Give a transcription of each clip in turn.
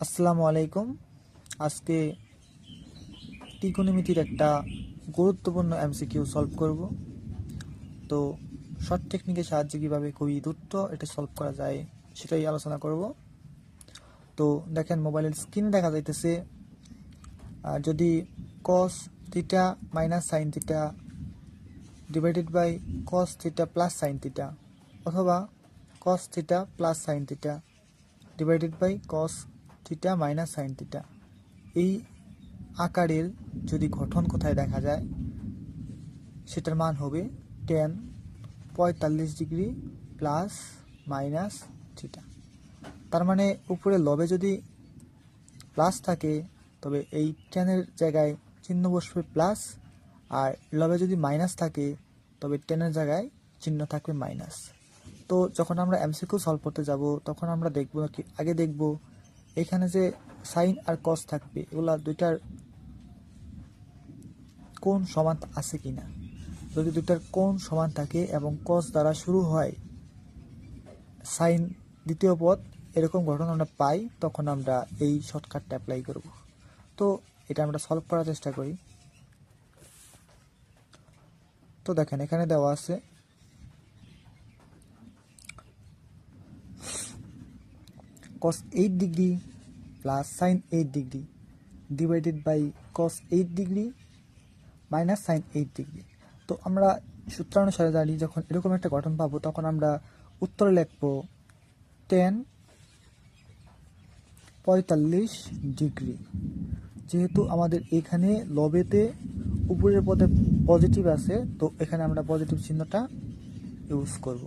আসসালামু আলাইকুম। আজকে ত্রিকোণমিতির একটা গুরুত্বপূর্ণ এমসিকিউ সলভ করব। তো শর্ট টেকনিকের সাহায্যে কীভাবে খুবই দ্রুত এটা সলভ করা যায় সেটাই আলোচনা করব। তো দেখেন, মোবাইলের স্ক্রিনে দেখা যাইতেছে যদি cos theta minus sine theta divided by cos theta plus sine theta অথবা cos theta plus sine theta divided by cos theta minus sine theta, এই আকারের যদি গঠন কোথায় দেখা যায় সেটার মান হবে ten 45 degree plus minus theta. তার মানে উপরে লবে যদি প্লাস থাকে তবে এই টেনের জায়গায় চিহ্ন বসবে প্লাস, আর লবে যদি মাইনাস থাকে তবে টেনের জায়গায় চিহ্ন থাকবে মাইনাস। তো যখন আমরা এমসিকিউ সলভ করতে যাব তখন আমরা দেখব কি, আগে দেখব এখানে যে সাইন আর কস থাকবে এগুলা দুইটার কোণ সমান আছে কিনা। যদি দুইটার কোণ সমান থাকে এবং কস দ্বারা শুরু হয় সাইন দ্বিতীয় পদ এরকম গঠন আমরা পাই, তখন আমরা এই শর্টকাটটা অ্যাপ্লাই করব। তো এটা আমরা সলভ করার চেষ্টা করি। তো দেখেন, এখানে দেওয়া আছে cos 8 degree plus sine 8 degree divided by cos 8 degree minus sine 8 degree. তো আমরা সূত্রানুসারে জানি যখন এরকম একটা গঠন পাবো তখন আমরা উত্তরে লিখব টেন 45 ডিগ্রি। যেহেতু আমাদের এখানে লবেতে উপরের পদে পজিটিভ আছে, তো এখানে আমরা পজিটিভ চিহ্নটা ইউজ করব,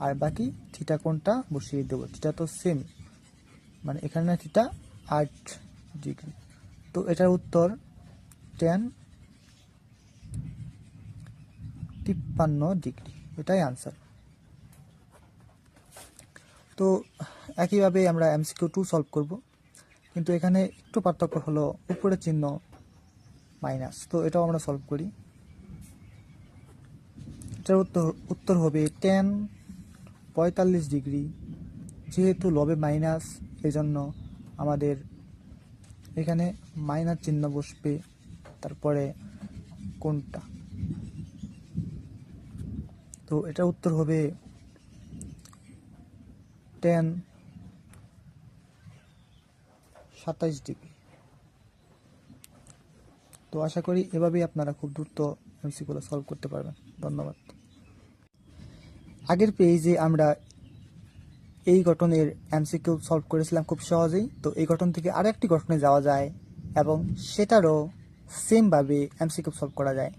আর বাকি থিটা কোণটা বসিয়ে দেবো। থিটা তো সেম, মানে এখানে থিটা 8 ডিগ্রি। তো এটার উত্তর টেন 53 ডিগ্রি, এটাই আনসার। তো একইভাবে আমরা এমসিকিউ 2 সলভ করব, কিন্তু এখানে একটু পার্থক্য হলো উপরের চিহ্ন মাইনাস। তো এটাও আমরা সলভ করি। এটার উত্তর হবে টেন 45 ডিগ্রি। যেহেতু লবে মাইনাস এজন্য আমাদের এখানে মাইনাস চিহ্ন বসবে, তারপরে কোনটা। তো এটার উত্তর হবে টেন 27 ডিগ্রি। তো আশা করি এভাবেই আপনারা খুব দ্রুত এমসিকিউগুলো সলভ করতে পারবেন। ধন্যবাদ। আগের পেজে আমরা এই গঠনের এমসিকিউ সলভ করেছিলাম খুব সহজেই। তো এই গঠন থেকে আরেকটি গঠনে যাওয়া যায় এবং সেটারও সেমভাবে এমসিকিউ সলভ করা যায়।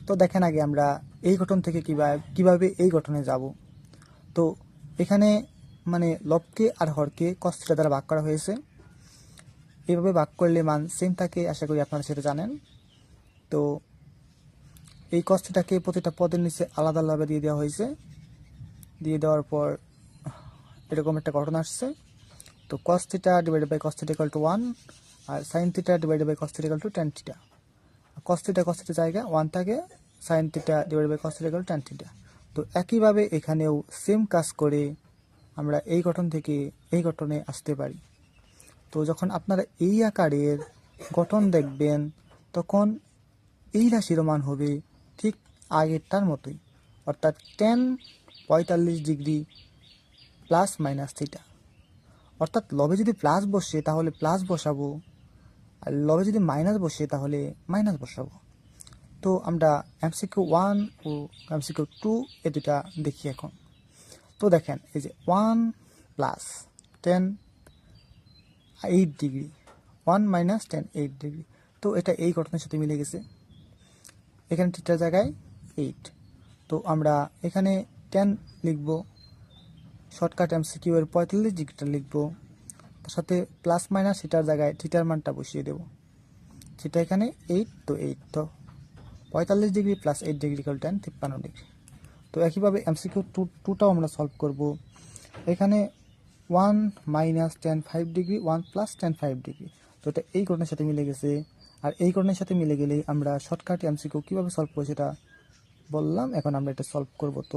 তো দেখেন, আগে আমরা এই গঠন থেকে কিভাবে এই গঠনে যাব। তো এখানে মানে লবকে আর হরকে cos থিটা দ্বারা ভাগ করা হয়েছে। এইভাবে ভাগ করলে মান সেম থাকে, আশা করি আপনারা সেটা জানেন। তো এই cos থিটাকে প্রতিটা পদের নিচে আলাদা আলাদা দিয়ে দেওয়া হয়েছে। দিয়ে দেওয়ার পর এরকম একটা গঠন আসছে। তো cos theta divided by cos theta equal to 1, আর sin theta divided by cos theta equal to tan theta. cos theta জায়গায় 1 থাকে, sin theta divided by cos theta equal to tan theta. তো একইভাবে এখানেও সেম কাজ করে আমরা এই গঠন থেকে এই গঠনে আসতে পারি। তো যখন আপনারা এই আকারের গঠন দেখবেন তখন এই রাশির মান হবে ঠিক আগেরটার মতোই, অর্থাৎ ten 45 degree plus minus theta. অর্থাৎ লবে যদি প্লাস বসে তাহলে প্লাস বসাবো, আর লবে যদি মাইনাস বসে তাহলে মাইনাস বসাবো। তো আমরা এমসিকিউ 1 ও এমসিকিউ 2 এ দুটা দেখি এখন। তো দেখেন, এই যে 1 প্লাস 10 8 ডিগ্রি 1 মাইনাস 10 8 ডিগ্রি। তো এটা এই গঠনের সাথে মিলে গেছে। এখানে থিটার জায়গায় 8। তো আমরা এখানে 10 লিখব, শর্টকাট এমসিকিউ এর 45 ডিগ্রিটা লিখব, তার সাথে প্লাস মাইনাস থিটার জায়গায় থিটার মানটা বসিয়ে দেব। থিটা এখানে 8, তো 8 তো 45 degree plus 8 degree equal 10 53 degree. তো একইভাবে এমসিকিউ 2টাও আমরা সলভ করব। এখানে 1 মাইনাস 10 5 ডিগ্রি 1 প্লাস 10 5 ডিগ্রি। তো এটা এই গঠনের সাথে মিলে গেছে, আর এই গঠনের সাথে মিলে গেলেই আমরা শর্টকাট এমসিকিউ কীভাবে সলভ করবো সেটা বললাম। এখন আমরা এটা সলভ করব। তো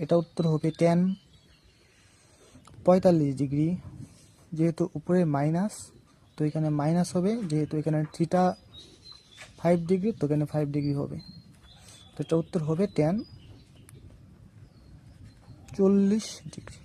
এটা উত্তর হবে টেন 45 ডিগ্রি যেহেতু উপরে মাইনাস, তো এখানে মাইনাস হবে, যেহেতু এখানে থিটা 5 ডিগ্রি, তো এখানে 5 ডিগ্রি হবে। তো এটা উত্তর হবে tan 40 ডিগ্রি।